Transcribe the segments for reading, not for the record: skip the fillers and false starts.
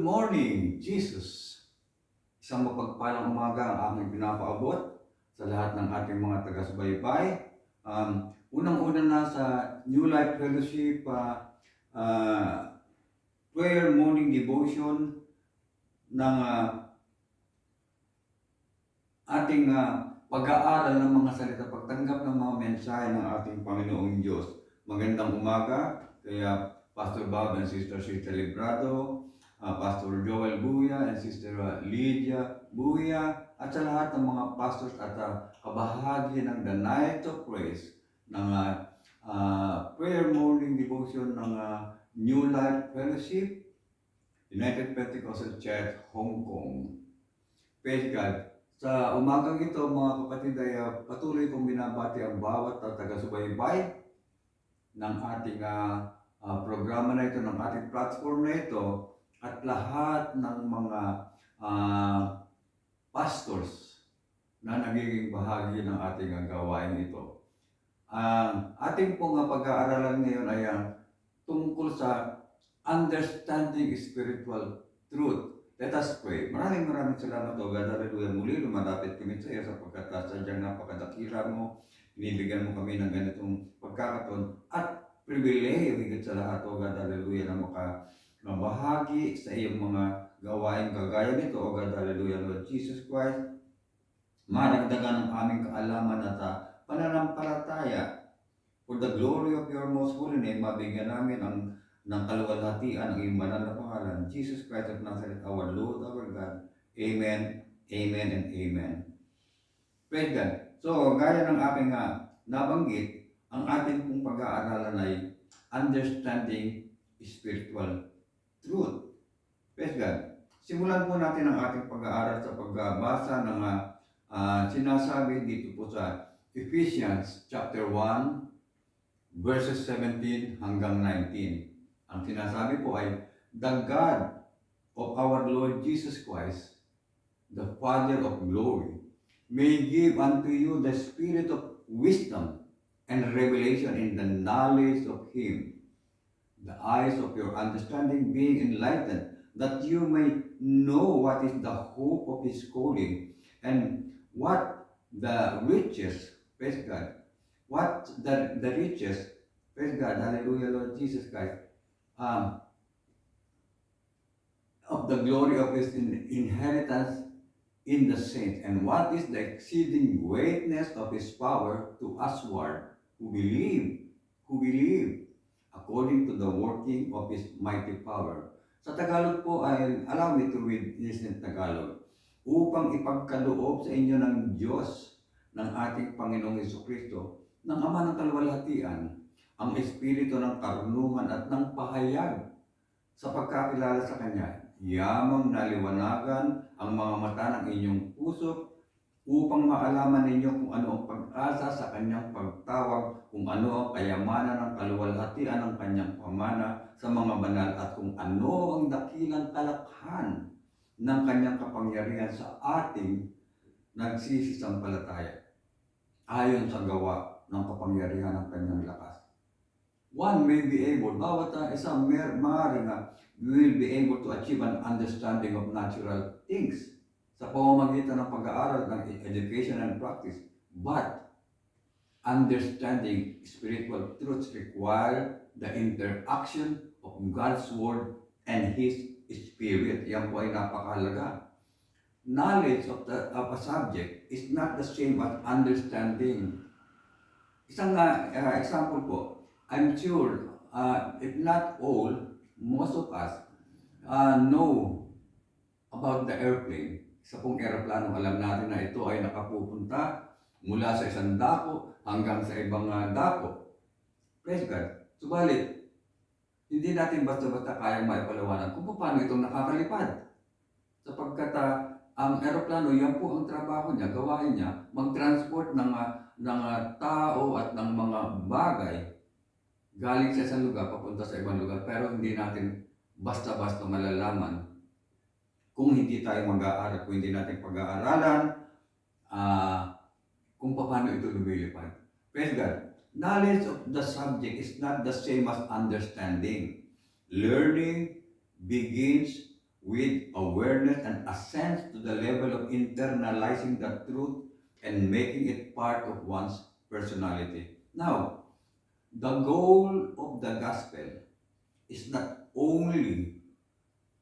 Good morning, Jesus! Isang mapagpalang umaga ang aming pinapaabot sa lahat ng ating mga taga-subaybay. Unang-una na sa New Life Fellowship prayer morning devotion ng ating pag-aaral ng mga salita, pagtanggap ng mga mensahe ng ating Panginoong Diyos. Magandang umaga kaya Pastor Bob and Sister Sita Librado, Pastor Joel Buya and Sister Lydia Buya, at sa lahat ng mga pastors at kabahagi ng The Night of Praise ng prayer morning devotion ng New Life Fellowship, United Pentecostal Church, Hong Kong. Praise God. Sa umagang ito, mga kapatid, ay patuloy kong binabati ang bawat taga-subaybay ng ating programa na ito, ng ating platform na ito, at lahat ng mga pastors na nagiging bahagi ng ating gawain ito. Ang ating pong pag-aaralan ngayon ay tungkol sa understanding spiritual truth. Let us pray. Maraming salamat, O God. Hallelujah. Muli lumalapit kami sa iyo sapagkat sadyang napakadakila mo. Binibigyan mo kami ng ganitong pagkakataon at pribileyo higit sa lahat, O God. Hallelujah, na mabahagi sa iyong mga gawain kagaya nito, O God. Hallelujah, Lord Jesus Christ. Maragdagan ang aming kaalaman at pananampalataya. For the glory of your most holy name, mabigyan namin ng kaluwalhatian ang iyong banal na pangalan, Jesus Christ of Nazareth, our Lord, our God. Amen, amen, and amen. Praise God. So, gaya ng aking nabanggit, ang ating pong pag-aaralan ay understanding spiritual truth. Praise God. Simulan po natin ang ating pag-aaral sa pagbabasa ng sinasabi dito po sa Ephesians chapter 1, verses 17 hanggang 19. Ang sinasabi po ay, the God of our Lord Jesus Christ, the Father of glory, may give unto you the spirit of wisdom and revelation in the knowledge of Him, the eyes of your understanding being enlightened, that you may know what is the hope of His calling, and what the riches, praise God, what the riches, praise God, hallelujah, Lord Jesus Christ, of the glory of His inheritance in the saints, and what is the exceeding greatness of His power to usward who believe, according to the working of His mighty power. Sa Tagalog po ay, allow me to read this in Tagalog. Upang ipagkaloob sa inyo ng Diyos, ng ating Panginoong Jesucristo, ng Ama ng kaluwalhatian, ang espiritu ng karunungan at ng pahayag sa pagkakilala sa Kanya, yamang naliwanagan ang mga mata ng inyong puso upang maalaman ninyo kung ano ang pag-asa sa Kanyang pagtawag, kung ano ang kayamanan ng kaluwalhatian ng Kanyang pamana sa mga banal, at kung ano ang dakilang kalakhan ng Kanyang kapangyarihan sa ating nagsisisampalataya, ayon sa gawa ng kapangyarihan ng Kanyang lakas. One may be able, bawat isang maaaring will be able to achieve an understanding of natural things sa pamamagitan ng pag-aaral ng education and practice. But understanding spiritual truths require the interaction of God's Word and His Spirit. Yan po ay napakahalaga. Knowledge of a subject is not the same as understanding. Isang example po, I'm sure, if not all, most of us know about the airplane. Sa pong aeroplano, alam natin na ito ay nakapupunta mula sa isang dako hanggang sa ibang dako. Praise God. Subalit, hindi natin basta-basta kayang maipaliwanag kung paano itong nakakalipad. Sapagkat ang aeroplano, yan po ang trabaho niya, gawain niya, mag-transport ng tao at ng mga bagay galing sa isang lugar papunta sa ibang lugar, pero hindi natin basta-basta malalaman kung hindi tayo mag-aaral, kung hindi natin pag-aaralan kung paano ito lumilipad. Praise God. Knowledge of the subject is not the same as understanding. Learning begins with awareness and ascends to the level of internalizing the truth and making it part of one's personality. Now, the goal of the gospel is not only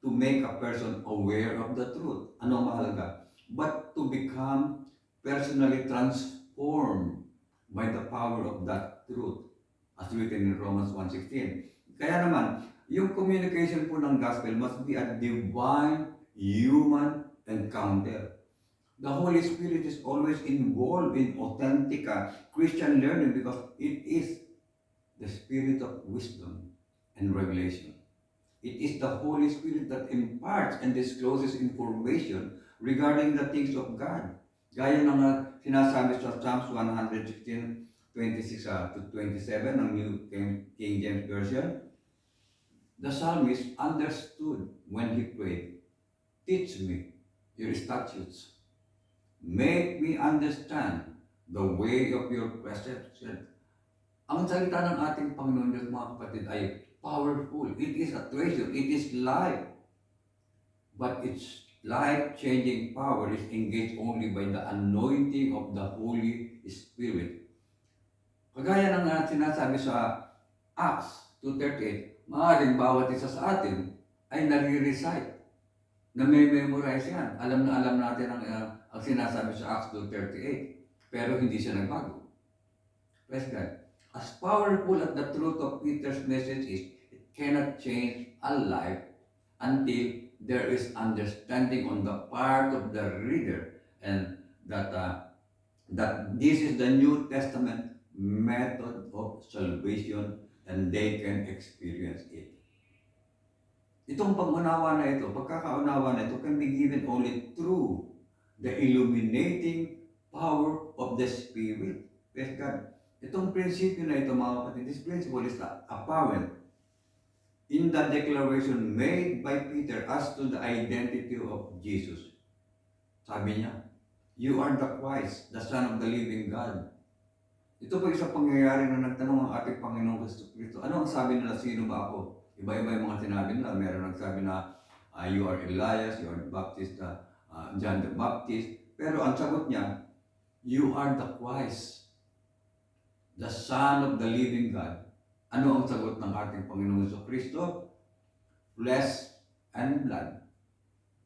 to make a person aware of the truth, ano ang mahalaga, but to become personally transformed by the power of that truth, as written in Romans 1:16. Kaya naman, yung communication po ng gospel must be a divine human encounter. The Holy Spirit is always involved in authentic Christian learning because it is the spirit of wisdom and revelation. It is the Holy Spirit that imparts and discloses information regarding the things of God. Gaya ng sinasabi sa Psalms 116:26 to 27 ng New King James Version. The psalmist understood when he prayed, "Teach me your statutes. Make me understand the way of your precepts." Ang salita ng ating Panginoon Diyos, mga kapatid, ay powerful. It is a treasure. It is life. But its life-changing power is engaged only by the anointing of the Holy Spirit. Kagaya ng sinasabi sa Acts 2:38, maaaring bawat isa sa atin ay nare-recite, na may memorize yan. Alam na alam natin ang sinasabi sa Acts 2:38, pero hindi siya nagbago. Praise God. As powerful as the truth of Peter's message is, it cannot change a life until there is understanding on the part of the reader and that this is the New Testament method of salvation and they can experience it. Itong pag-unawa na ito, pagkakaunawa na ito can be given only through the illuminating power of the Spirit. Praise God. Itong prinsipyo na ito, mga kapatid, this principle is apparent in the declaration made by Peter as to the identity of Jesus. Sabi niya, "You are the Christ, the Son of the living God." Ito po isang pangyayari na nagtanong ang ating Panginoong Kristo. Ano ang sabi nila, sino ba ako? Iba-iba yung mga sinabi nila. Meron nagsabi na, you are Elias, you are Baptist, John the Baptist. Pero ang sagot niya, "You are the Christ, the Son of the living God." Ano ang sagot ng ating Panginoong Kristo? "Flesh and blood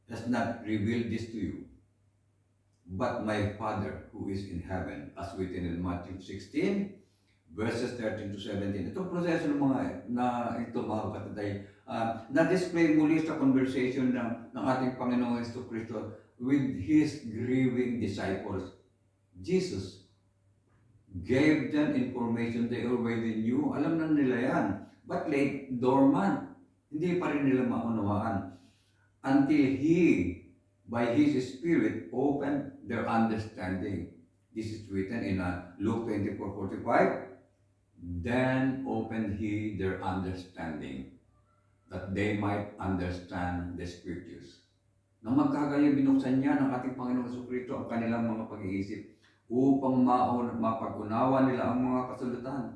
has not revealed this to you, but my Father who is in heaven," as written in Matthew 16, verses 13 to 17. Itong proseso ng mga kapatid ay na-display muli sa conversation ng ating Panginoong Kristo with His grieving disciples. Jesus gave them information they already knew. Alam na nila yan. But late dormant. Hindi pa rin nila maunawaan. Until He, by His Spirit, opened their understanding. This is written in Luke 24:45. Then opened He their understanding, that they might understand the Scriptures. Nang magkagayon, binuksan niya ng ating Panginoong Kristo ang kanilang mga pag-iisip upang mapag-unawa nila ang mga kasulatan.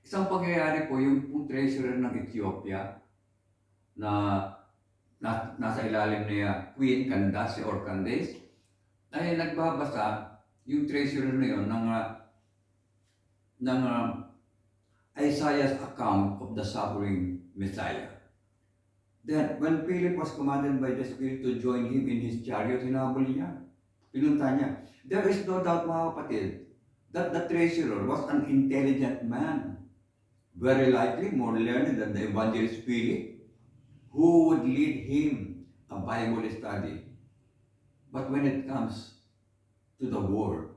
Isang pangyayari po yung treasurer ng Ethiopia na nasa ilalim niya Queen Candace or Candace ay nagbabasa yung treasurer na yun ng Isaiah's account of the suffering Messiah. Then, when Philip was commanded by the Spirit to join him in his chariot, hinabol niya. Pinunta niya. There is no doubt, mga kapatid, that the treasurer was an intelligent man. Very likely more learned than the evangelist Philip, who would lead him a Bible study. But when it comes to the word,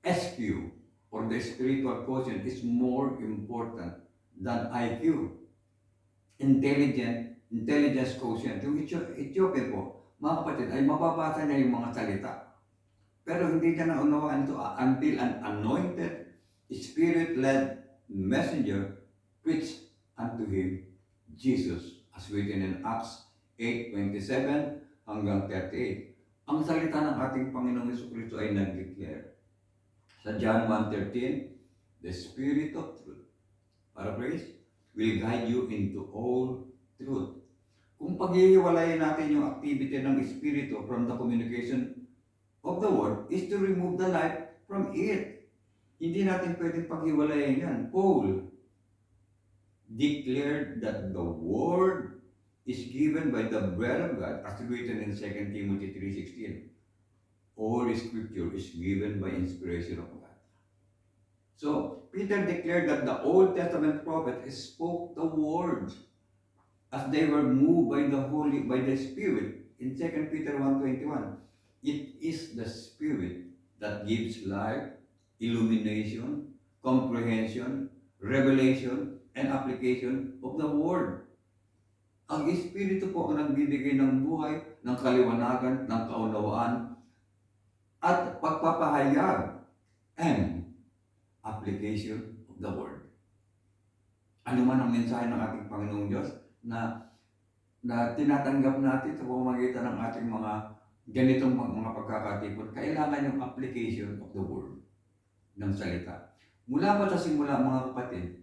SQ, or the spiritual quotient, is more important than IQ. Intelligence quotient. Yung Ethiopian po, mga kapatid, ay mababasa niya yung mga salita. Pero hindi niya naunawaan ito until an anointed, spirit-led messenger preached unto him Jesus, as written in Acts 8:27 hanggang 38. Ang salita ng ating Panginoong Jesucristo ay nag-declare. Sa John 1:13, the Spirit of truth, paraphrase, will guide you into all truth. Kung paghihiwalayin natin yung activity ng Espiritu from the communication of the Word is to remove the life from it. Hindi natin pwedeng paghiwalayin yan. Paul declared that the Word is given by the bread of God as written in 2 Timothy 3:16. All Scripture is given by inspiration of God. So, Peter declared that the Old Testament prophets spoke the Word as they were moved by the Spirit in 2 Peter 1:21. It is the Spirit that gives life, illumination, comprehension, revelation, and application of the Word. Ang Espiritu po ang nagbibigay ng buhay, ng kaliwanagan, ng kaunawaan, at pagpapahayag and application of the Word. Ano man ang mensahe ng ating Panginoong Diyos na tinatanggap natin sa pamamagitan ng ating mga ganitong mga pagkakatipon, kailangan yung application of the Word ng salita. Mula pa sa simula, mga kapatid,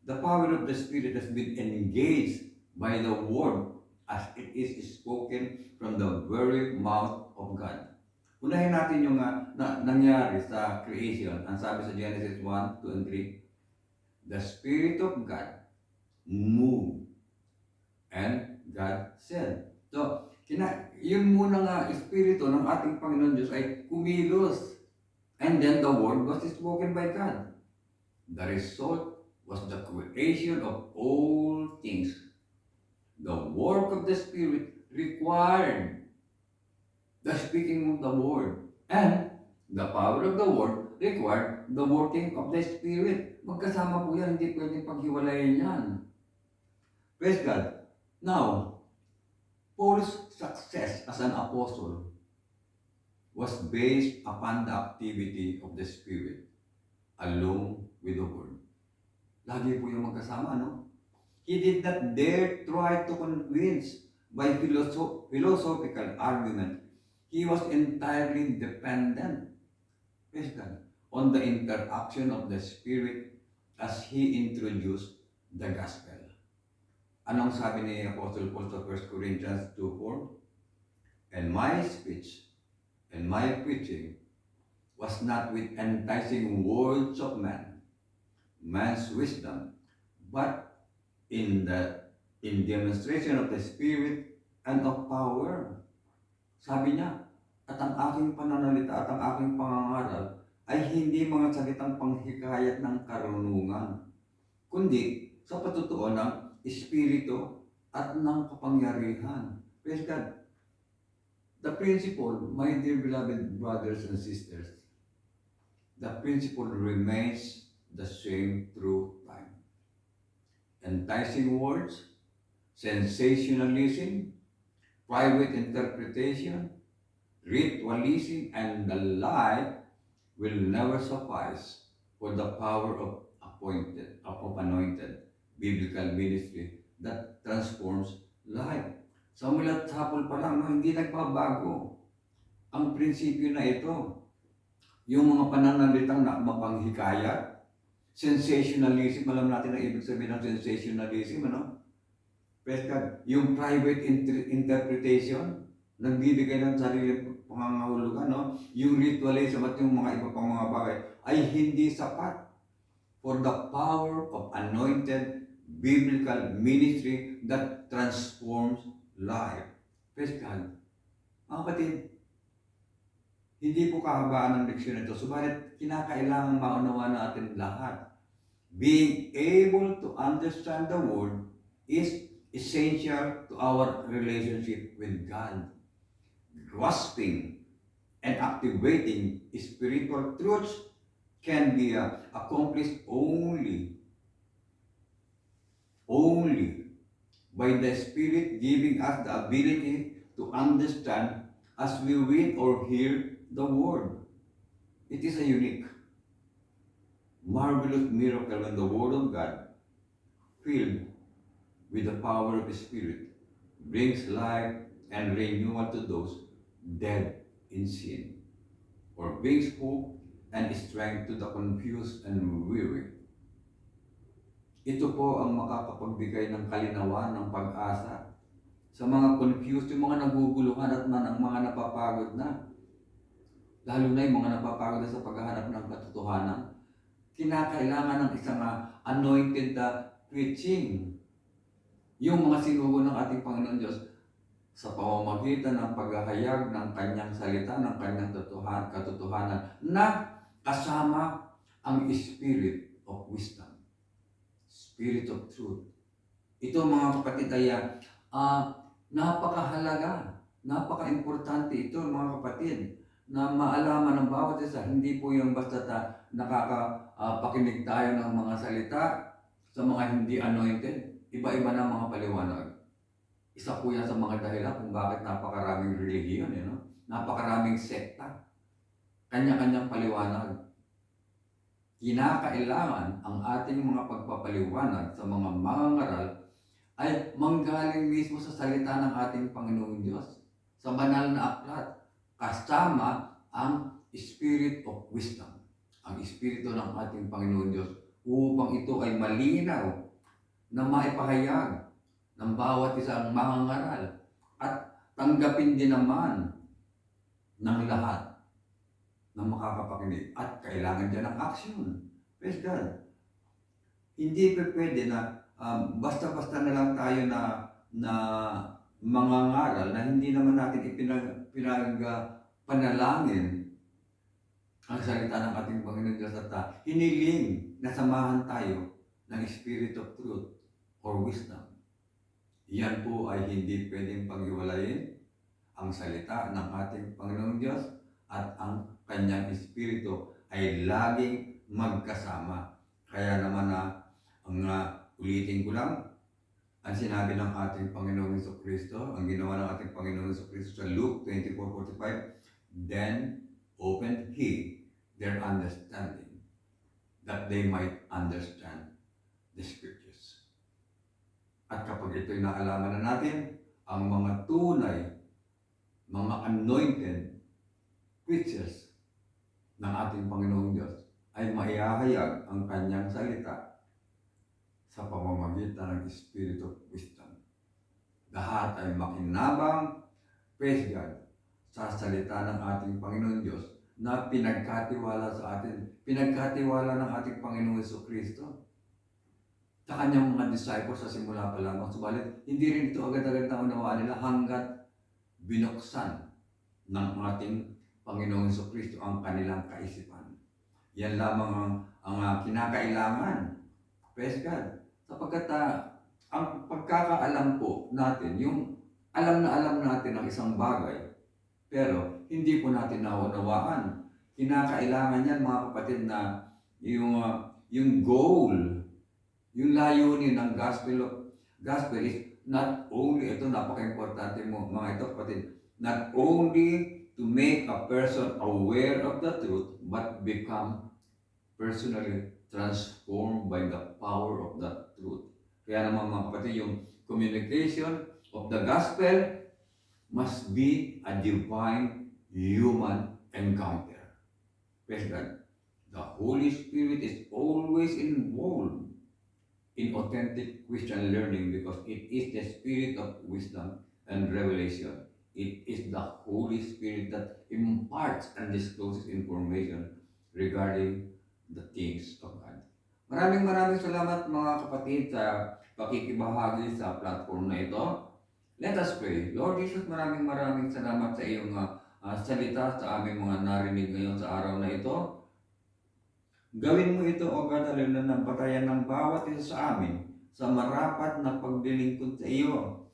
the power of the Spirit has been engaged by the Word as it is spoken from the very mouth of God. Unahin natin yung nangyari sa creation. Ang sabi sa Genesis 1, 2, and 3, the Spirit of God moved and God said. So, yun muna nga Espiritu ng ating Panginoon Diyos ay kumilos. And then the Word was spoken by God. The result was the creation of all things. The work of the Spirit required the speaking of the Word. And the power of the Word required the working of the Spirit. Magkasama po yan, hindi pwedeng paghiwalayin yan. Praise God. Now, Paul's success as an apostle was based upon the activity of the Spirit along with the Word. Lagi po yung magkasama, no? He did not dare try to convince by philosophical argument. He was entirely dependent, praise God, on the interaction of the Spirit as he introduced the gospel. Anong sabi ni Apostle Paul sa 1 Corinthians 2:4? And my speech and my preaching was not with enticing words of man's wisdom, but in demonstration of the Spirit and of power. Sabi niya, at ang aking pananalita at ang aking pangangaral ay hindi mga salitang panghikayat ng karunungan, kundi sa patutuo ng Espiritu at ng kapangyarihan. Praise God. The principle, my dear beloved brothers and sisters, the principle remains the same through time. Enticing words, sensationalism, private interpretation, ritualism, and the like will never suffice for the power of anointed biblical ministry that transforms life. Sa mulat hapon pa lang, no, hindi nagbabago ang prinsipyo na ito. Yung mga pananalitang na mapanghikayat, sensationalism, alam natin ang ibig sabihin ng sensationalism, ano? Yung private interpretation, nagbibigay ng sarili pangangahulugan, no? Yung ritualism at yung mga iba pang mga bagay ay hindi sapat for the power of anointed biblical ministry that transforms life. Praise God. Mga kapatid, hindi po kahabaan ng leksyon ito, subalit kinakailangan maunawa natin lahat. Being able to understand the Word is essential to our relationship with God. Grasping and activating spiritual truths can be accomplished only by the Spirit giving us the ability to understand as we read or hear the Word. It is a unique, marvelous miracle when the Word of God, filled with the power of the Spirit, brings life and renewal to those dead in sin, or brings hope and strength to the confused and weary. Ito po ang makakapagbigay ng kalinawan, ng pag-asa, sa mga confused, yung mga naguguluhan at ang mga napapagod na. Lalo na yung mga napapagod na sa paghahanap ng katotohanan. Kinakailangan ng isang anointed preaching. Yung mga sinugo ng ating Panginoon Diyos sa pamamagitan ng paghahayag ng kanyang salita, ng kanyang katotohanan na kasama ang Spirit of Wisdom, Spirit of Truth. Ito mga kapatid ay napakahalaga, napaka-importante ito mga kapatid na maalaman ng bawat isa. Hindi po yung basta nakakapakinig tayo ng mga salita sa mga hindi anointed. Iba-iba na mga paliwanag. Isa po yan sa mga dahilan kung bakit napakaraming relihiyon, no? Napakaraming sekta. Kanya-kanyang paliwanag. Kinakailangan ang ating mga pagpapaliwanag sa mga mangangaral ay manggaling mismo sa salita ng ating Panginoong Diyos, sa banal na aklat, kasama ang Spirit of Wisdom, ang Espiritu ng ating Panginoong Diyos, upang ito ay malinaw na maipahayag ng bawat isang mangangaral at tanggapin din naman ng lahat na makakapakinig, at kailangan dyan ng action. Praise God. Hindi pa pwede na basta-basta na lang tayo na mangangaral na hindi naman natin panalangin ang salita ng ating Panginoon Diyos at hiniling na samahan tayo ng Spirit of Truth or Wisdom. Yan po ay hindi pwedeng paghiwalayin ang salita ng ating Panginoong Diyos at ang kanyang Espiritu ay laging magkasama. Kaya naman ulitin ko lang ang sinabi ng ating Panginoong Jesucristo, ang ginawa ng ating Panginoong Jesucristo sa Luke 24:45, "Then opened He their understanding, that they might understand the Scriptures." At kapag ito'y naalaman na natin, ang mga tunay, mga anointed preachers ng ating Panginoong Diyos ay maihahayag ang kanyang salita sa pamamagitan ng Spirit of Wisdom. Lahat ay makinabang, praise God, sa salita ng ating Panginoon Diyos na pinagkatiwala sa atin, pinagkatiwala ng ating Panginoong Jesucristo sa kanyang mga disciples sa simula pa lamang. Subalit, hindi rin ito agad-agad na unawaan nila hanggat binuksan ng ating Panginoong Jesucristo ang kanilang kaisipan. Yan lamang ang kinakailangan. Praise God. Sapagkat ang pagkakaalam po natin, yung alam na alam natin ang isang bagay, pero hindi po natin naunawaan. Kinakailangan yan mga kapatid na yung goal, yung layunin ng gospel is not only, ito napaka-importante mo mga ito kapatid, not only to make a person aware of the truth, but become personally transformed by the power of that truth. Kaya naman mga kapatid, yung communication of the gospel must be a divine human encounter. Praise God. The Holy Spirit is always involved in authentic Christian learning because it is the Spirit of wisdom and revelation. It is the Holy Spirit that imparts and discloses information regarding the things of God. Maraming salamat mga kapatid sa pakikibahagi sa platform na ito. Let us pray. Lord Jesus, maraming salamat sa iyong salita sa aming mga narinig ngayon sa araw na ito. Gawin mo ito, O God, na nampatayan ng bawat isa sa amin sa marapat na paglilingkod sa iyo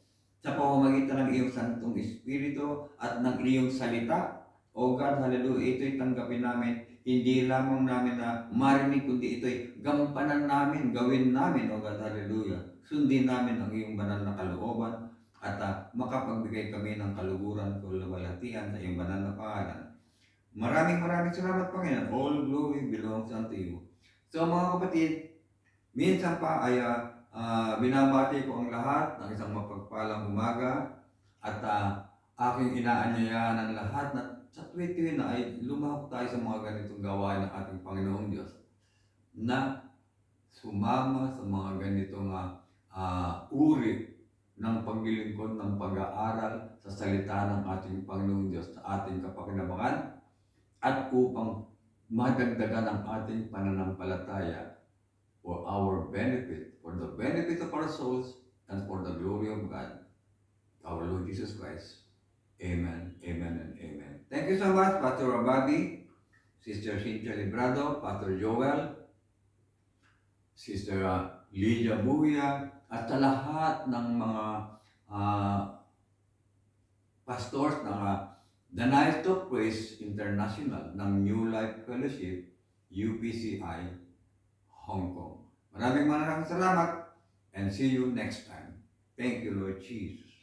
sa pamamagitan ng iyong Santong Espiritu at ng iyong salita. O God, hallelujah, ito'y tanggapin namin. Hindi lamang namin na marinig, kundi ito'y gampanan namin, gawin namin, O God, hallelujah. Sundin namin ang iyong banal na kalooban at makapagbigay kami ng kaluguran, kaluwalhatian sa iyong banal na pangalan. Maraming salamat, Panginoon. All glory belongs unto you. So mga kapatid, minsan pa ay binabati ko ang lahat ng isang mapagpalang umaga at aking inaanyayahan ang lahat na sa tuwi-tuwi na ay lumahok tayo sa mga ganitong gawain ng ating Panginoong Diyos na sumama sa mga ganitong uri ng paglilingkod, ng pag-aaral sa salita ng ating Panginoong Diyos sa ating kapakinabangan at upang madagdagan ang ating pananampalataya for our benefit, for the benefit of our souls, and for the glory of God, our Lord Jesus Christ. Amen, amen, and amen. Thank you so much, Pastor Rabagi, Sister Cynthia Librado, Pastor Joel, Sister Lydia Buya, at sa lahat ng mga pastors ng The Night of Praise International ng New Life Fellowship, UPCI, Hong Kong. Maraming salamat and see you next time. Thank you, Lord Jesus.